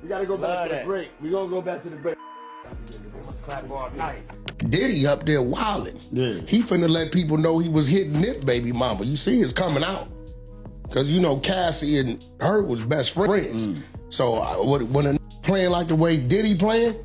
We gotta go back to the break. We gonna go back to the break. Clap all night. Diddy up there wilding. Yeah. He finna let people know he was hitting Nip baby mama. You see it's coming out. Cause you know Cassie and her was best friends. So when a playing like the way Diddy playing,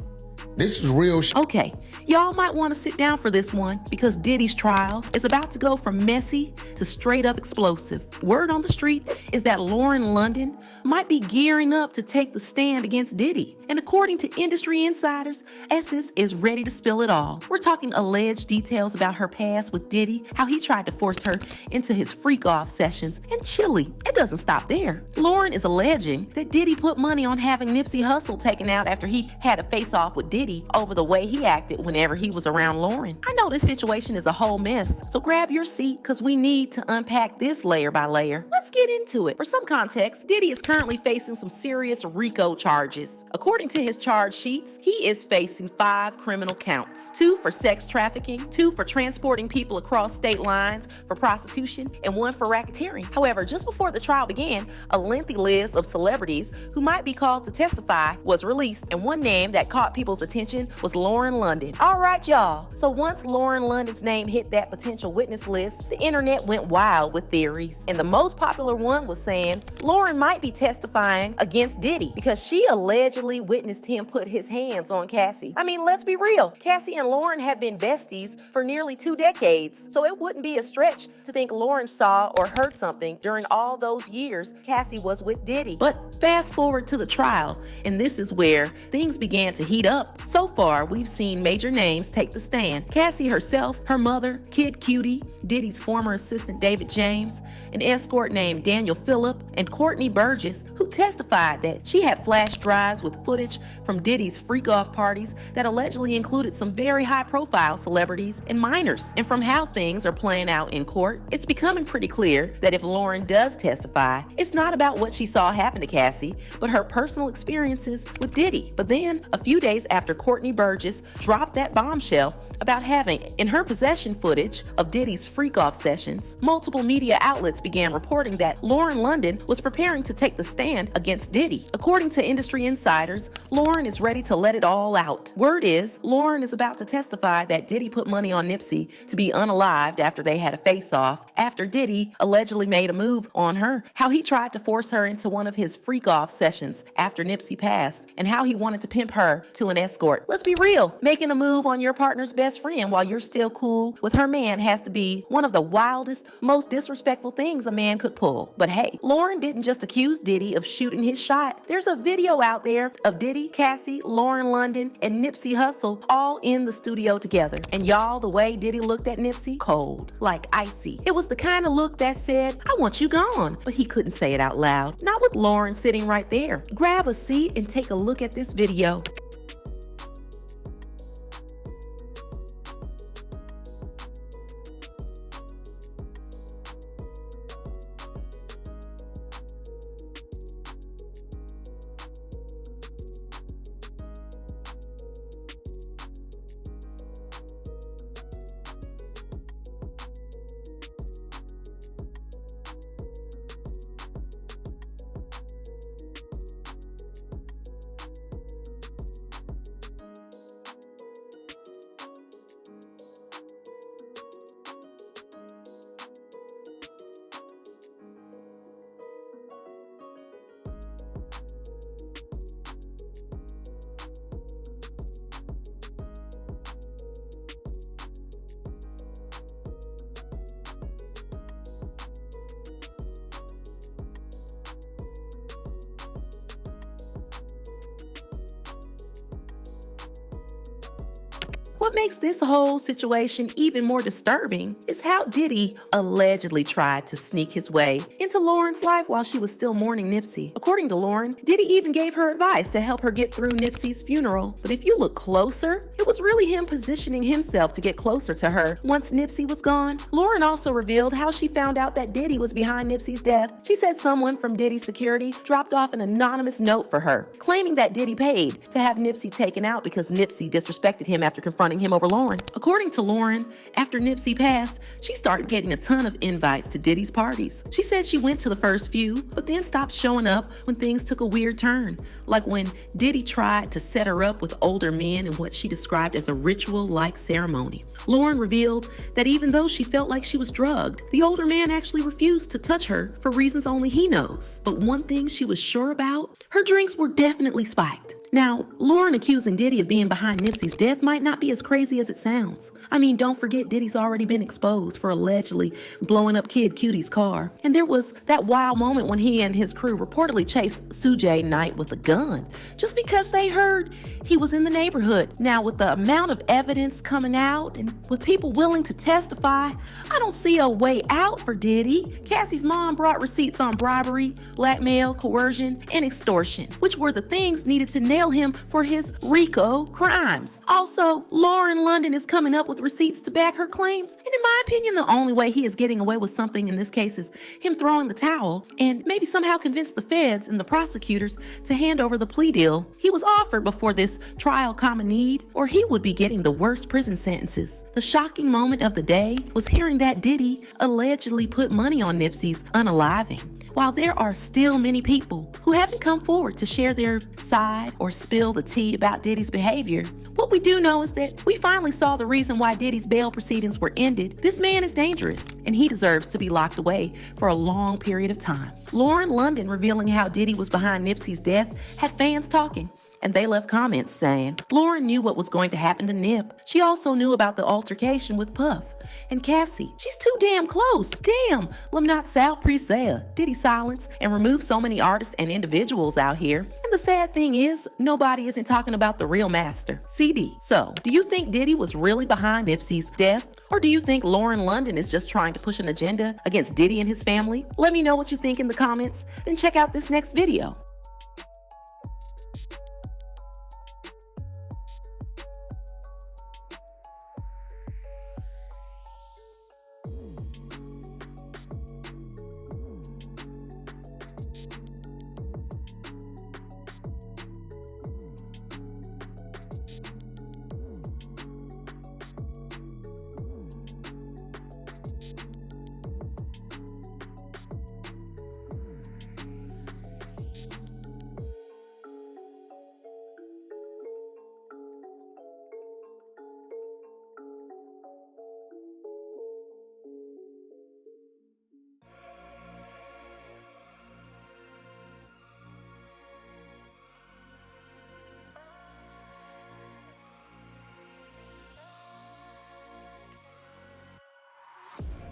this is real shit. Okay, y'all might want to sit down for this one because Diddy's trial is about to go from messy to straight up explosive. Word on the street is that Lauren London might be gearing up to take the stand against Diddy. And according to industry insiders, Esses is ready to spill it all. We're talking alleged details about her past with Diddy, how he tried to force her into his freak-off sessions, and chilly, it doesn't stop there. Lauren is alleging that Diddy put money on having Nipsey Hussle taken out after he had a face-off with Diddy over the way he acted whenever he was around Lauren. I know this situation is a whole mess, so grab your seat because we need to unpack this layer by layer. Let's get into it. For some context, Diddy is currently facing some serious RICO charges. According to his charge sheets, he is facing 5 criminal counts, 2 for sex trafficking, 2 for transporting people across state lines for prostitution, and 1 for racketeering. However, just before the trial began, a lengthy list of celebrities who might be called to testify was released, and one name that caught people's attention was Lauren London. All right, y'all. So once Lauren London's name hit that potential witness list, the internet went wild with theories. And the most popular one was saying Lauren might be testifying against Diddy because she allegedly witnessed him put his hands on Cassie. I mean, let's be real. Cassie and Lauren have been besties for nearly 2 decades, so it wouldn't be a stretch to think Lauren saw or heard something during all those years Cassie was with Diddy. But fast forward to the trial, and this is where things began to heat up. So far, we've seen major names take the stand. Cassie herself, her mother, Kid Cutie, Diddy's former assistant David James, an escort named Daniel Phillip, and Courtney Burgess, who testified that she had flash drives with footage from Diddy's freak-off parties that allegedly included some very high-profile celebrities and minors. And from how things are playing out in court, it's becoming pretty clear that if Lauren does testify, it's not about what she saw happen to Cassie, but her personal experiences with Diddy. But then, a few days after Courtney Burgess dropped that bombshell about having in her possession footage of Diddy's freak-off sessions, multiple media outlets began reporting that Lauren London was preparing to take the stand against Diddy. According to industry insiders, Lauren is ready to let it all out. Word is, Lauren is about to testify that Diddy put money on Nipsey to be unalived after they had a face-off, after Diddy allegedly made a move on her, how he tried to force her into one of his freak-off sessions after Nipsey passed, and how he wanted to pimp her to an escort. Let's be real, making a move on your partner's best friend while you're still cool with her man has to be one of the wildest, most disrespectful things a man could pull. But hey, Lauren didn't just accuse Diddy of shooting his shot. There's a video out there of Diddy, Cassie, Lauren London, and Nipsey Hussle all in the studio together. And y'all, the way Diddy looked at Nipsey, cold, like icy. It was the kind of look that said, I want you gone. But he couldn't say it out loud. Not with Lauren sitting right there. Grab a seat and take a look at this video. What makes this whole situation even more disturbing is how Diddy allegedly tried to sneak his way into Lauren's life while she was still mourning Nipsey. According to Lauren, Diddy even gave her advice to help her get through Nipsey's funeral. But if you look closer, it was really him positioning himself to get closer to her once Nipsey was gone. Lauren also revealed how she found out that Diddy was behind Nipsey's death. She said someone from Diddy's security dropped off an anonymous note for her, claiming that Diddy paid to have Nipsey taken out because Nipsey disrespected him after confronting supporting him over Lauren. According to Lauren, after Nipsey passed, she started getting a ton of invites to Diddy's parties. She said she went to the first few, but then stopped showing up when things took a weird turn, like when Diddy tried to set her up with older men in what she described as a ritual-like ceremony. Lauren revealed that even though she felt like she was drugged, the older man actually refused to touch her for reasons only he knows. But one thing she was sure about, her drinks were definitely spiked. Now, Lauren accusing Diddy of being behind Nipsey's death might not be as crazy as it sounds. I mean, don't forget Diddy's already been exposed for allegedly blowing up Kid Cudie's car. And there was that wild moment when he and his crew reportedly chased Sujay Knight with a gun, just because they heard he was in the neighborhood. Now, with the amount of evidence coming out and with people willing to testify, I don't see a way out for Diddy. Cassie's mom brought receipts on bribery, blackmail, coercion, and extortion, which were the things needed to nail him for his RICO crimes. Also, Lauren London is coming up with receipts to back her claims, and in my opinion, the only way he is getting away with something in this case is him throwing the towel and maybe somehow convince the feds and the prosecutors to hand over the plea deal he was offered before this trial common need, or he would be getting the worst prison sentences. The shocking moment of the day was hearing that Diddy allegedly put money on Nipsey's unaliving. While there are still many people who haven't come forward to share their side or spill the tea about Diddy's behavior, what we do know is that we finally saw the reason why Diddy's bail proceedings were ended. This man is dangerous, and he deserves to be locked away for a long period of time. Lauren London revealing how Diddy was behind Nipsey's death had fans talking, and they left comments saying, Lauren knew what was going to happen to Nip. She also knew about the altercation with Puff. And Cassie, she's too damn close. Damn, Lamnat Sal Presea, Diddy silence and remove so many artists and individuals out here. And the sad thing is, nobody isn't talking about the real master, CD. So, do you think Diddy was really behind Nipsey's death? Or do you think Lauren London is just trying to push an agenda against Diddy and his family? Let me know what you think in the comments, then check out this next video.